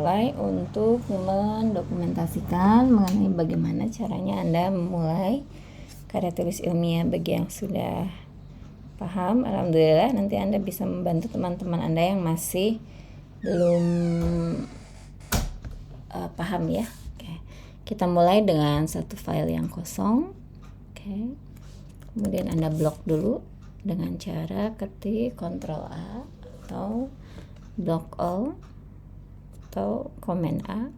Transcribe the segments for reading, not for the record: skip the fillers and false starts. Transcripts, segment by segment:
mulai untuk mendokumentasikan mengenai bagaimana caranya Anda memulai karya tulis ilmiah. Bagi yang sudah paham, alhamdulillah, nanti Anda bisa membantu teman-teman Anda yang masih belum paham ya. Oke. Kita mulai dengan satu file yang kosong. Oke. Kemudian Anda blok dulu dengan cara ketik Ctrl A atau block all atau Command A.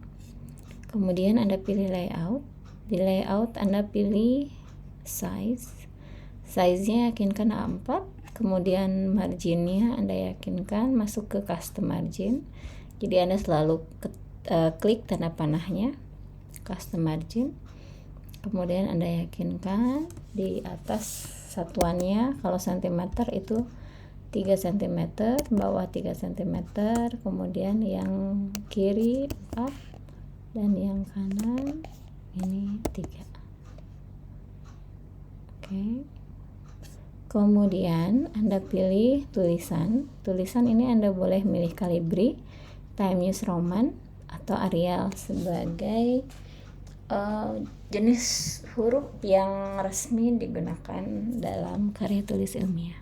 Kemudian Anda pilih layout. Di layout Anda pilih size-nya yakinkan A4. Kemudian marginnya Anda yakinkan masuk ke custom margin. Jadi Anda selalu klik tanda panahnya custom margin. Kemudian Anda yakinkan di atas satuannya, kalau cm itu 3 cm, bawah 3 cm, kemudian yang kiri 4 dan yang kanan ini 3. Oke. Kemudian Anda pilih tulisan ini Anda boleh milih Calibri, Times New Roman atau Arial sebagai jenis huruf yang resmi digunakan dalam karya tulis ilmiah.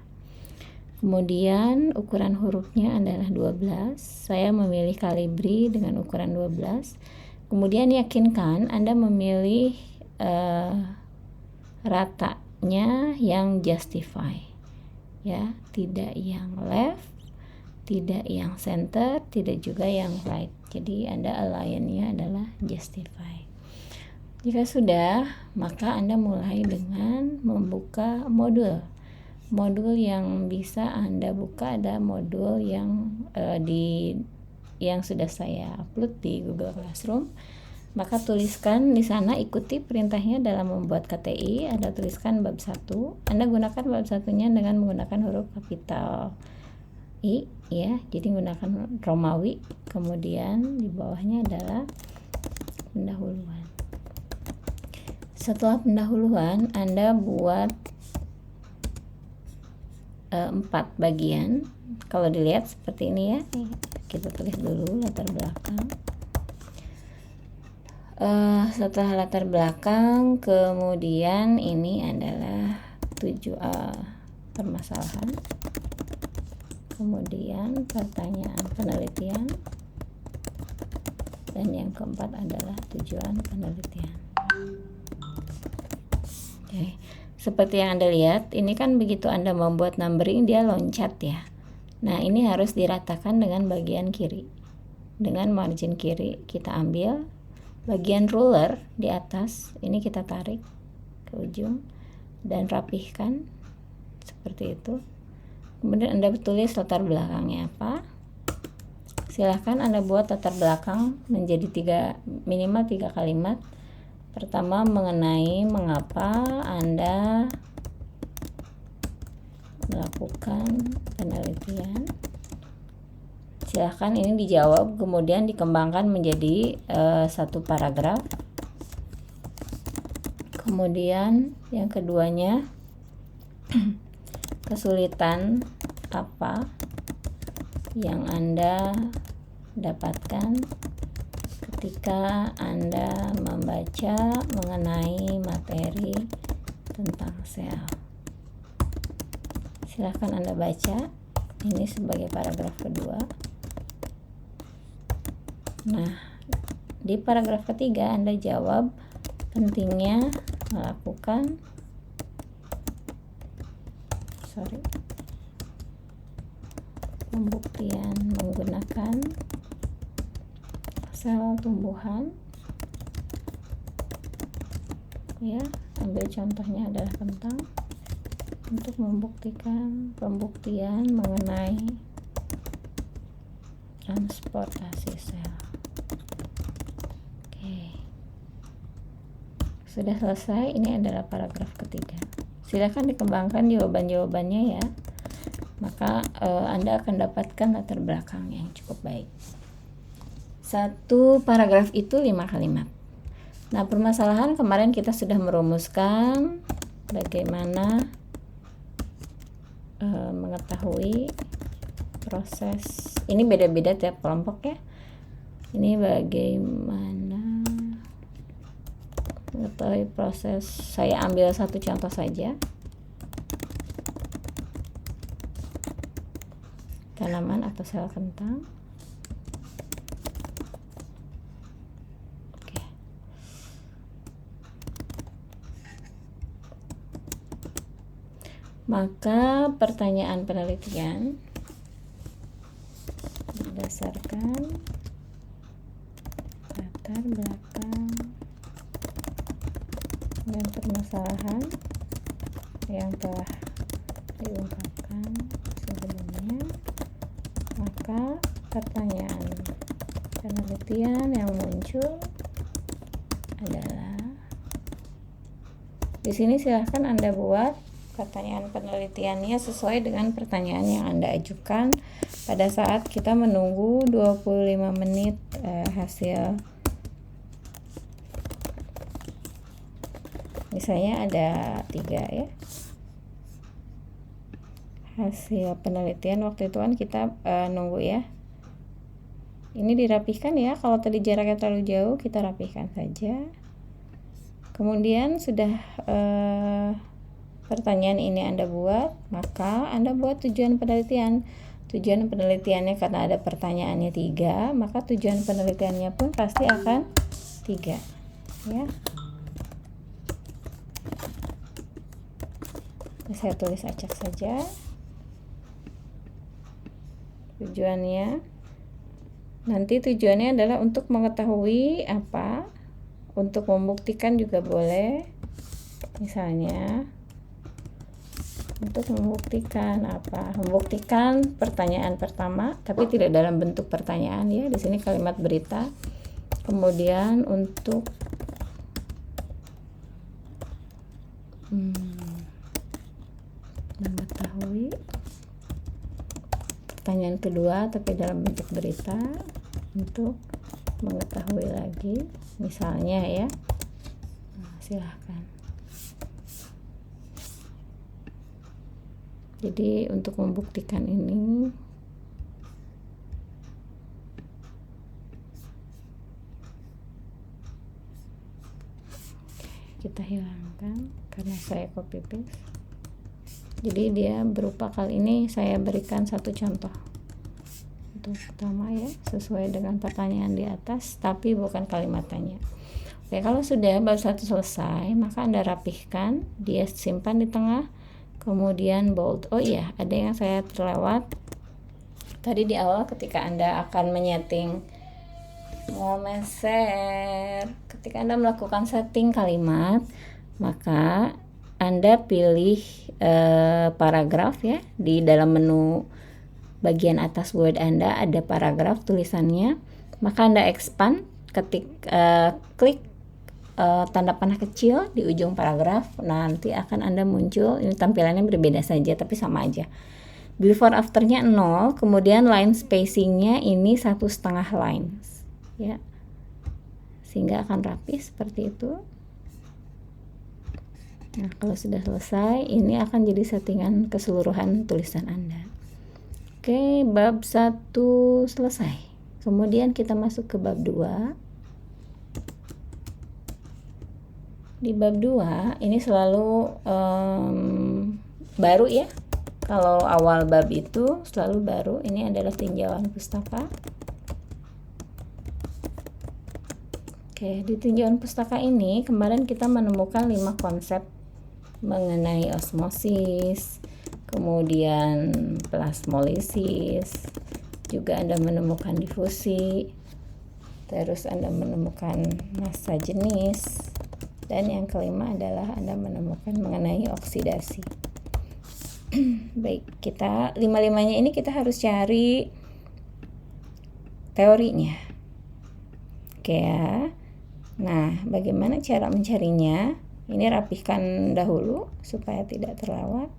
Kemudian ukuran hurufnya adalah 12. Saya memilih Calibri dengan ukuran 12. Kemudian yakinkan Anda memilih ratanya yang justify. Ya, tidak yang left, tidak yang center, tidak juga yang right. Jadi Anda align-nya adalah justify. Jika sudah, maka Anda mulai dengan membuka modul. Modul yang bisa Anda buka ada modul yang yang sudah saya upload di Google Classroom. Maka tuliskan di sana, ikuti perintahnya dalam membuat KTI. Anda tuliskan bab 1. Anda gunakan bab 1-nya dengan menggunakan huruf kapital I ya. Jadi gunakan Romawi. Kemudian di bawahnya adalah pendahuluan. Setelah pendahuluan, Anda buat 4 bagian. Kalau dilihat seperti ini ya. Kita tulis dulu latar belakang. Setelah latar belakang, kemudian ini adalah 7 permasalahan. Kemudian pertanyaan penelitian. Dan yang keempat adalah tujuan penelitian. Oke. Seperti yang Anda lihat, ini kan begitu Anda membuat numbering, dia loncat ya. Nah, ini harus diratakan dengan bagian kiri. Dengan margin kiri kita ambil bagian ruler di atas, ini kita tarik ke ujung dan rapihkan seperti itu. Kemudian Anda tulis latar belakangnya apa. Silahkan Anda buat latar belakang menjadi minimal 3 kalimat. Pertama, mengenai mengapa Anda melakukan penelitian. Silahkan ini dijawab, kemudian dikembangkan menjadi satu paragraf. Kemudian yang keduanya, kesulitan apa yang Anda dapatkan ketika Anda membaca mengenai materi tentang sel. Silahkan Anda baca ini sebagai paragraf kedua. Nah, di paragraf ketiga Anda jawab pentingnya melakukan pembuktian menggunakan sel tumbuhan ya. Ambil contohnya adalah kentang untuk membuktikan pembuktian mengenai transportasi sel. Oke. Sudah selesai, ini adalah paragraf ketiga. Silakan dikembangkan jawaban-jawabannya ya. Maka Anda akan dapatkan latar belakang yang cukup baik. Satu paragraf itu 5 kalimat. Nah, permasalahan kemarin kita sudah merumuskan bagaimana mengetahui proses. Ini beda-beda tiap kelompok ya. Ini bagaimana mengetahui proses. Saya ambil satu contoh saja. Tanaman atau sel kentang. Oke. Maka pertanyaan penelitian berdasarkan latar belakang dan permasalahan yang telah diungkapkan sebelumnya, maka pertanyaan penelitian yang muncul adalah, di sini silahkan Anda buat pertanyaan penelitiannya sesuai dengan pertanyaan yang Anda ajukan pada saat kita menunggu 25 menit hasil. Misalnya ada 3 ya hasil penelitian. Waktu itu kan kita nunggu ya, ini dirapihkan ya. Kalau tadi jaraknya terlalu jauh, kita rapihkan saja. Kemudian sudah pertanyaan ini Anda buat, maka Anda buat tujuan penelitian. Tujuan penelitiannya, karena ada pertanyaannya 3, maka tujuan penelitiannya pun pasti akan 3 ya. Saya tulis acak saja tujuannya. Nanti tujuannya adalah untuk mengetahui apa, untuk membuktikan juga boleh. Misalnya untuk membuktikan apa? Membuktikan pertanyaan pertama, tapi tidak dalam bentuk pertanyaan ya. Di sini kalimat berita. Kemudian untuk mengetahui pertanyaan kedua, tapi dalam bentuk berita, untuk mengetahui lagi, misalnya ya. Silahkan. Jadi untuk membuktikan ini kita hilangkan karena saya copy paste. Jadi dia berupa, kali ini saya berikan satu contoh untuk pertama ya, sesuai dengan pertanyaan di atas, tapi bukan kalimat tanya. Oke, kalau sudah bab 1 selesai, maka Anda rapihkan, dia simpan di tengah, kemudian bold. Oh iya, ada yang saya terlewat tadi di awal ketika Anda akan menyeting, ketika Anda melakukan setting kalimat, maka Anda pilih paragraf ya. Di dalam menu bagian atas Word Anda ada paragraf tulisannya, maka Anda expand, klik tanda panah kecil di ujung paragraf. Nanti akan Anda muncul, ini tampilannya berbeda saja tapi sama aja. Before afternya 0, kemudian line spacingnya ini 1,5 lines ya, sehingga akan rapi seperti itu. Nah, kalau sudah selesai, ini akan jadi settingan keseluruhan tulisan Anda. Oke, bab 1 selesai. Kemudian kita masuk ke bab 2. Di bab 2 ini selalu baru ya. Kalau awal bab itu selalu baru. Ini adalah tinjauan pustaka. Oke, di tinjauan pustaka ini kemarin kita menemukan 5 konsep mengenai osmosis, kemudian plasmolisis, juga Anda menemukan difusi, terus Anda menemukan massa jenis, dan yang kelima adalah Anda menemukan mengenai oksidasi. Baik, kita 5-5-nya ini kita harus cari teorinya. Oke ya. Nah, bagaimana cara mencarinya? Ini rapihkan dahulu supaya tidak terlewat.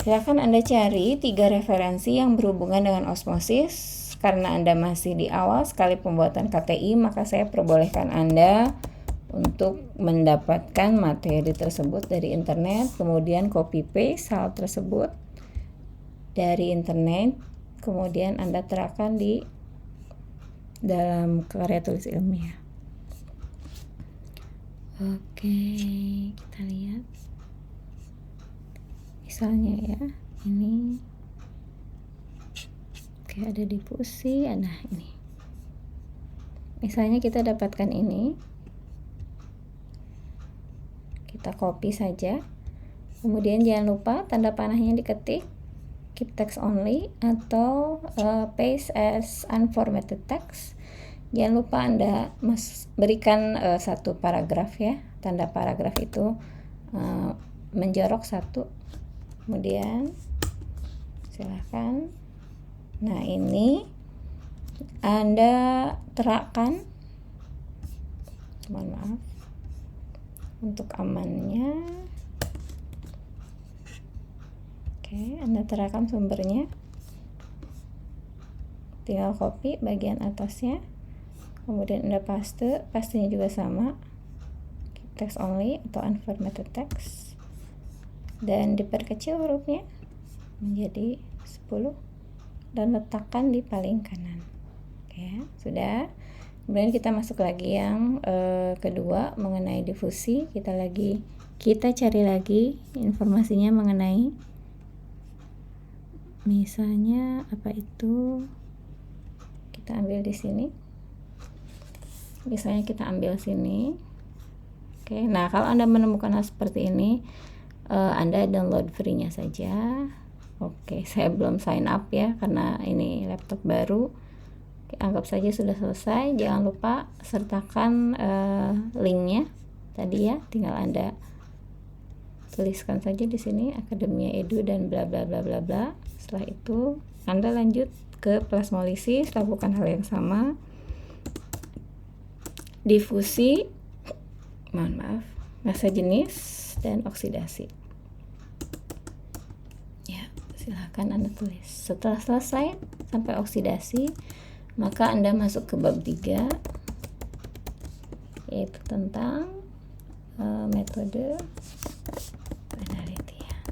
Silakan Anda cari 3 referensi yang berhubungan dengan osmosis. Karena Anda masih di awal sekali pembuatan KTI, maka saya perbolehkan Anda untuk mendapatkan materi tersebut dari internet, kemudian copy paste hal tersebut dari internet, kemudian Anda terapkan di dalam karya tulis ilmiah. Oke, kita lihat misalnya ya, ini oke, ada difusi, ada ini. Misalnya kita dapatkan ini, kita copy saja, kemudian jangan lupa tanda panahnya diketik, keep text only atau paste as unformatted text. Jangan lupa Anda berikan satu paragraf ya, tanda paragraf itu menjorok satu, kemudian silahkan. Nah, ini Anda terapkan, mohon maaf untuk amannya. Oke, Anda terapkan sumbernya, tinggal copy bagian atasnya, kemudian Anda pastenya juga sama, text only atau unformatted text, dan diperkecil hurufnya menjadi 10 dan letakkan di paling kanan. Oke, sudah. Kemudian kita masuk lagi yang kedua mengenai difusi. Kita cari lagi informasinya mengenai, misalnya apa itu, kita ambil di sini. Misalnya kita ambil sini. Oke, nah kalau Anda menemukan hal seperti ini, Anda download free-nya saja. Oke, saya belum sign up ya karena ini laptop baru. Oke, anggap saja sudah selesai. Jangan lupa sertakan linknya tadi ya, tinggal Anda tuliskan saja di sini Akademia Edu dan bla bla bla bla bla. Setelah itu Anda lanjut ke plasmolisis, lakukan hal yang sama. Difusi, mohon maaf, massa jenis dan oksidasi. Ya, silahkan Anda tulis. Setelah selesai sampai oksidasi, maka Anda masuk ke bab 3, yaitu tentang metode penelitian.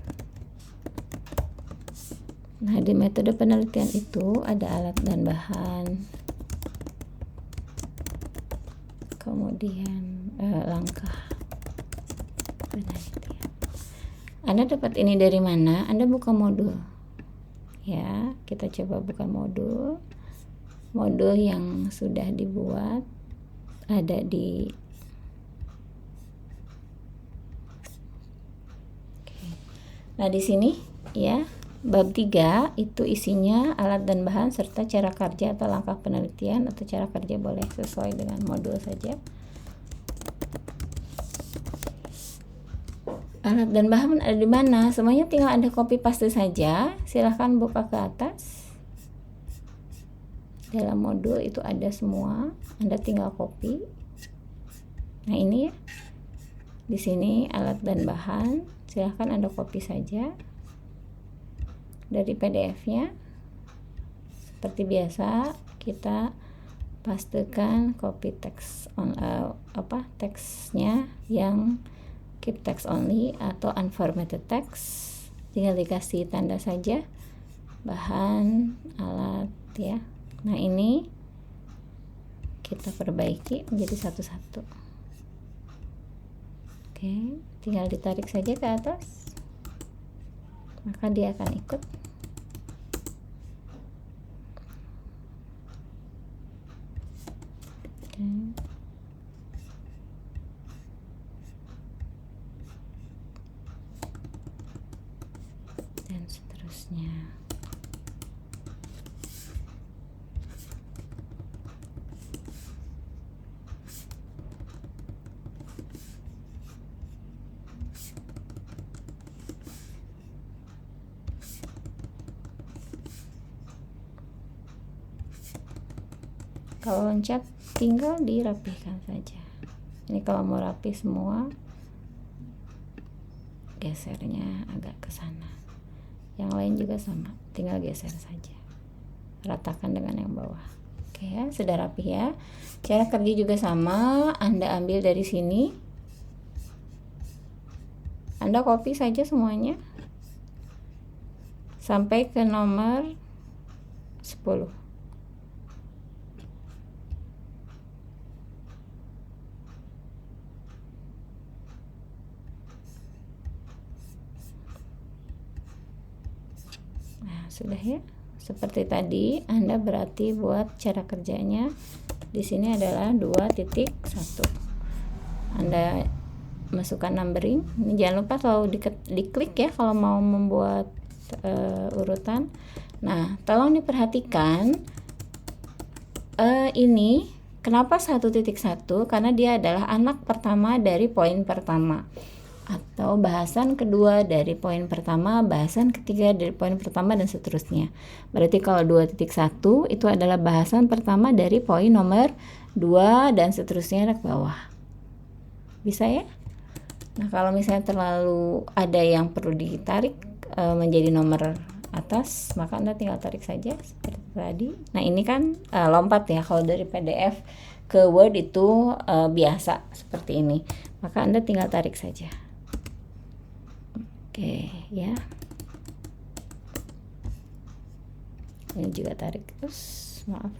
Nah, di metode penelitian itu ada alat dan bahan, kemudian langkah penelitian. Anda dapat ini dari mana? Anda buka modul ya, kita coba buka modul yang sudah dibuat, ada di Nah, di sini ya, bab 3 itu isinya alat dan bahan serta cara kerja atau langkah penelitian, atau cara kerja boleh sesuai dengan modul saja. Alat dan bahan ada di mana? Semuanya tinggal Anda copy paste saja. Silahkan buka ke atas. Dalam modul itu ada semua. Anda tinggal copy. Nah, ini ya. Di sini alat dan bahan. Silahkan Anda copy saja dari PDF-nya. Seperti biasa, kita pastekan copy text teksnya yang keep text only atau unformatted text. Tinggal dikasih tanda saja bahan, alat ya. Nah, ini kita perbaiki menjadi satu-satu. Oke, tinggal ditarik saja ke atas, maka dia akan ikut. Oke. Dan seterusnya. Kalau loncat tinggal dirapihkan saja. Ini kalau mau rapi semua, gesernya agak ke sana. Yang lain juga sama, tinggal geser saja. Ratakan dengan yang bawah. Oke ya, sudah rapi ya. Cara kerja juga sama, Anda ambil dari sini. Anda copy saja semuanya sampai ke nomor 10. sudah ya. Seperti tadi, Anda berarti buat cara kerjanya di sini adalah 2.1. Anda masukkan numbering. Ini jangan lupa selalu diklik ya kalau mau membuat urutan. Nah, tolong diperhatikan ini kenapa 1.1? Karena dia adalah anak pertama dari poin pertama, atau bahasan kedua dari poin pertama, bahasan ketiga dari poin pertama, dan seterusnya. Berarti kalau 2.1 itu adalah bahasan pertama dari poin nomor 2 dan seterusnya ke bawah. Bisa ya? Nah, kalau misalnya terlalu ada yang perlu ditarik menjadi nomor atas, maka Anda tinggal tarik saja seperti tadi. Nah, ini kan lompat ya. Kalau dari PDF ke Word itu biasa seperti ini. Maka Anda tinggal tarik saja. Oke, ya. Ini juga tarik terus, maaf.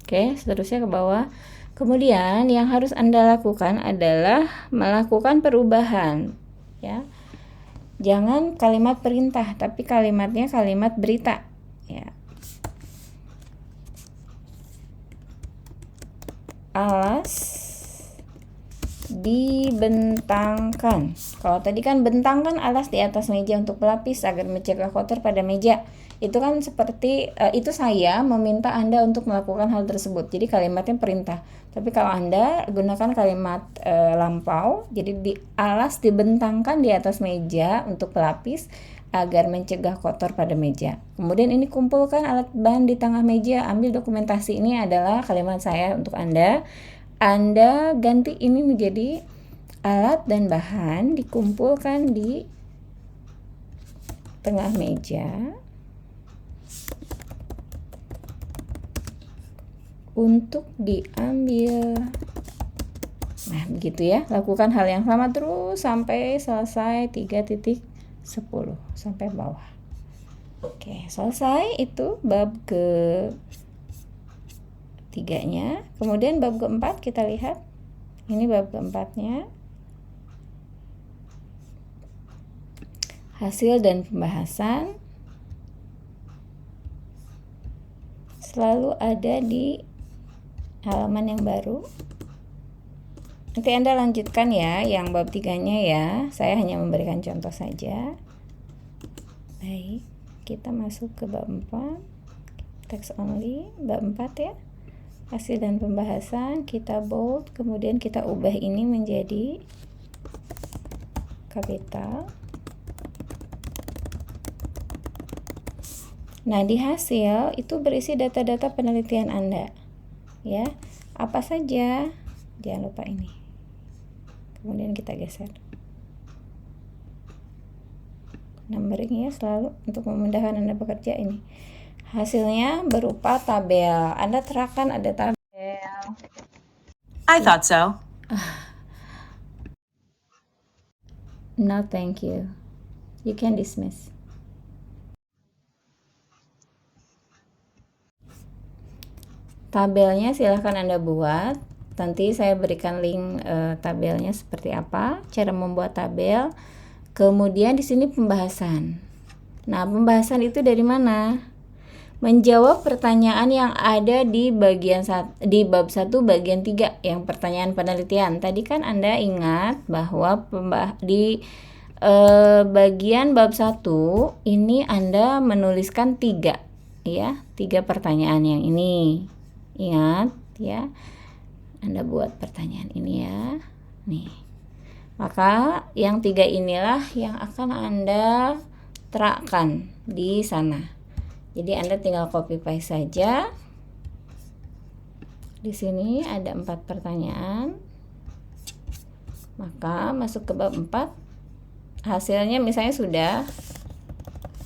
Oke, seterusnya ke bawah. Kemudian yang harus Anda lakukan adalah melakukan perubahan, ya. Jangan kalimat perintah, tapi kalimatnya kalimat berita, ya. Alas dibentangkan. Kalau tadi kan bentangkan alas di atas meja untuk pelapis agar mencegah kotor pada meja. Itu kan seperti itu saya meminta Anda untuk melakukan hal tersebut. Jadi kalimatnya perintah. Tapi kalau Anda gunakan kalimat lampau, jadi alas dibentangkan di atas meja untuk pelapis agar mencegah kotor pada meja. Kemudian ini kumpulkan alat bahan di tengah meja, ambil dokumentasi. Ini adalah kalimat saya untuk Anda. Anda ganti ini menjadi alat dan bahan dikumpulkan di tengah meja untuk diambil. Nah, begitu ya. Lakukan hal yang sama terus sampai selesai 3.10 sampai bawah. Oke, selesai itu bab ke 3-nya. Kemudian bab keempat kita lihat. Ini bab keempatnya. Hasil dan pembahasan selalu ada di halaman yang baru. Nanti Anda lanjutkan ya yang bab 3-nya ya. Saya hanya memberikan contoh saja. Baik, kita masuk ke bab 4. Text only, bab 4 ya. Hasil dan pembahasan kita bold, kemudian kita ubah ini menjadi kapital. Nah, di hasil itu berisi data-data penelitian Anda. Ya. Apa saja? Jangan lupa ini. Kemudian kita geser. Numbering ya selalu untuk memudahkan Anda bekerja ini. Hasilnya berupa tabel. Anda terapkan ada tabel. I thought so. No, thank you. You can dismiss. Tabelnya silahkan Anda buat. Nanti saya berikan link tabelnya seperti apa, cara membuat tabel. Kemudian di sini pembahasan. Nah, pembahasan itu dari mana? Menjawab pertanyaan yang ada di di bab 1 bagian 3 yang pertanyaan penelitian. Tadi kan Anda ingat bahwa di bagian bab 1 ini Anda menuliskan 3 ya, 3 pertanyaan yang ini. Ingat ya. Anda buat pertanyaan ini ya. Nih. Maka yang 3 inilah yang akan Anda terapkan di sana. Jadi Anda tinggal copy paste saja. Di sini ada 4 pertanyaan. Maka masuk ke bab 4. Hasilnya misalnya sudah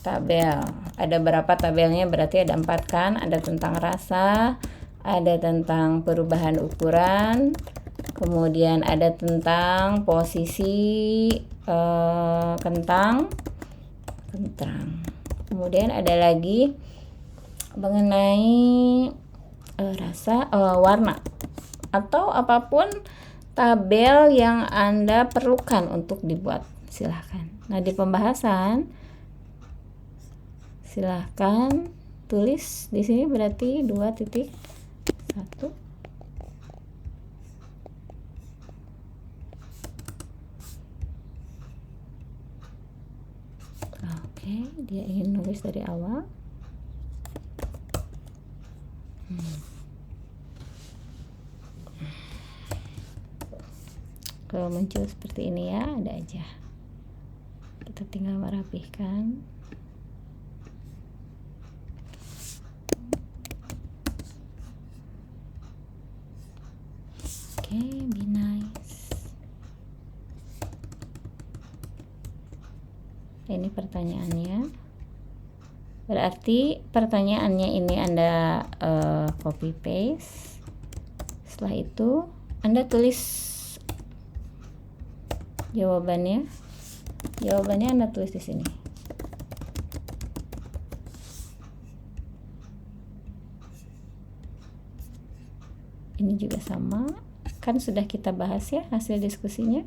tabel. Ada berapa tabelnya? Berarti ada 4 kan? Ada tentang rasa, ada tentang perubahan ukuran, kemudian ada tentang posisi kentang. Kemudian ada lagi mengenai warna atau apapun tabel yang Anda perlukan untuk dibuat, silahkan. Nah, di pembahasan silahkan tulis di sini berarti 2.1. Oke, dia ingin nulis dari awal. Kalau muncul seperti ini ya, ada aja. Kita tinggal merapihkan. Oke, be nice. Ini pertanyaannya. Berarti pertanyaannya ini Anda copy paste. Setelah itu Anda tulis jawabannya. Jawabannya Anda tulis di sini. Ini juga sama. Kan sudah kita bahas ya hasil diskusinya.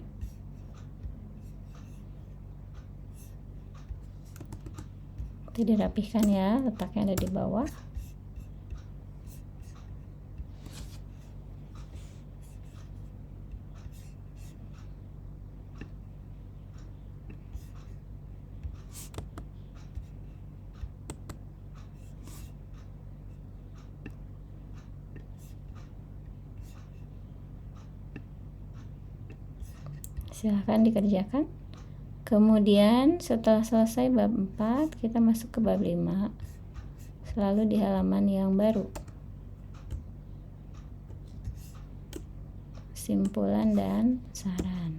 Itu dirapihkan ya, letaknya ada di bawah. Silahkan dikerjakan. Kemudian setelah selesai bab 4, kita masuk ke bab 5. Selalu di halaman yang baru. Simpulan dan saran.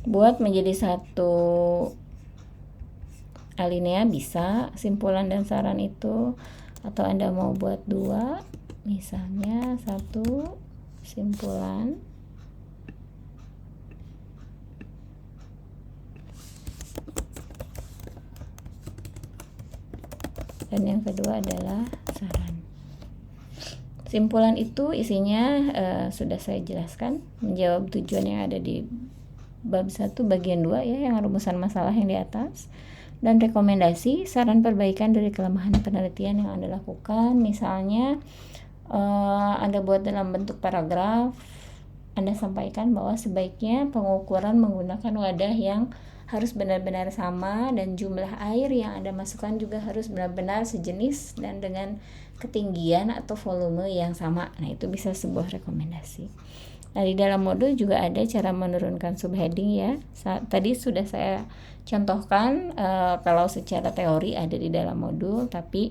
Buat menjadi satu alinea bisa, simpulan dan saran itu, atau Anda mau buat 2, misalnya 1 simpulan dan yang kedua adalah saran. Simpulan itu isinya sudah saya jelaskan, menjawab tujuan yang ada di bab 1 bagian 2 ya, yang rumusan masalah yang di atas. Dan rekomendasi, saran perbaikan dari kelemahan penelitian yang Anda lakukan. Misalnya Anda buat dalam bentuk paragraf, Anda sampaikan bahwa sebaiknya pengukuran menggunakan wadah yang harus benar-benar sama, dan jumlah air yang Anda masukkan juga harus benar-benar sejenis dan dengan ketinggian atau volume yang sama. Nah, itu bisa sebuah rekomendasi. Nah, di dalam modul juga ada cara menurunkan subheading ya. Tadi sudah saya contohkan kalau secara teori ada di dalam modul, tapi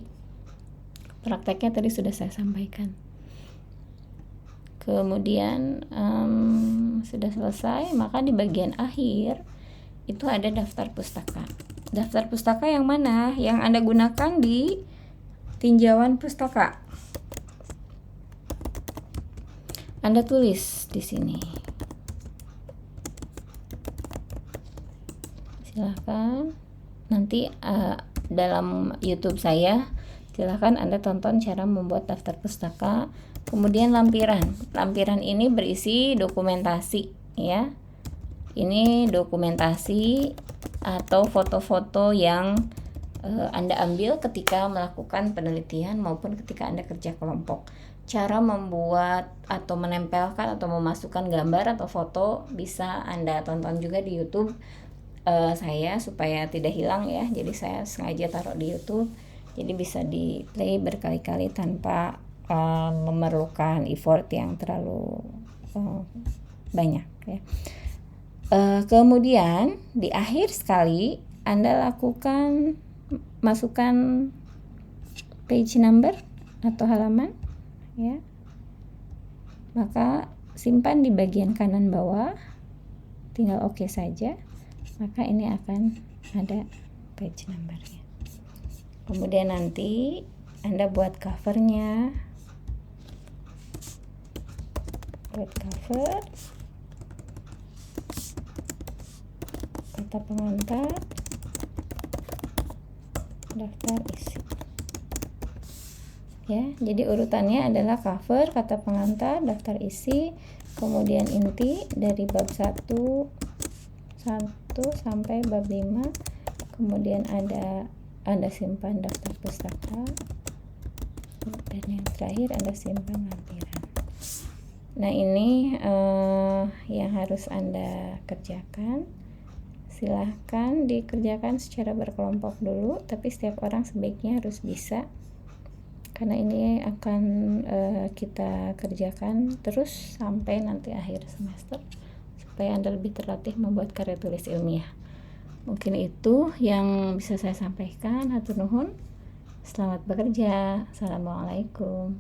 prakteknya tadi sudah saya sampaikan. Kemudian sudah selesai, maka di bagian akhir itu ada daftar pustaka. Daftar pustaka yang mana? Yang Anda gunakan di tinjauan pustaka. Anda tulis di sini. Silahkan nanti dalam YouTube saya, silahkan Anda tonton cara membuat daftar pustaka. Kemudian lampiran ini berisi dokumentasi ya. Ini dokumentasi atau foto-foto yang Anda ambil ketika melakukan penelitian maupun ketika Anda kerja kelompok. Cara membuat atau menempelkan atau memasukkan gambar atau foto bisa Anda tonton juga di YouTube saya, supaya tidak hilang ya. Jadi saya sengaja taruh di YouTube, jadi bisa di play berkali-kali tanpa memerlukan effort yang terlalu banyak ya. Kemudian di akhir sekali Anda lakukan masukkan page number atau halaman ya. Maka simpan di bagian kanan bawah, tinggal oke saja, maka ini akan ada page numbernya. Kemudian nanti Anda buat covernya, buat cover, kata pengantar, daftar isi. Ya, jadi urutannya adalah cover, kata pengantar, daftar isi, kemudian inti dari bab 1 sampai bab 5, kemudian ada Anda simpan daftar pustaka, dan yang terakhir Anda simpan lampiran. Nah, ini yang harus Anda kerjakan. Silahkan dikerjakan secara berkelompok dulu, tapi setiap orang sebaiknya harus bisa, karena ini akan kita kerjakan terus sampai nanti akhir semester, supaya Anda lebih terlatih membuat karya tulis ilmiah. Mungkin itu yang bisa saya sampaikan. Hatur nuhun. Selamat bekerja. Assalamualaikum.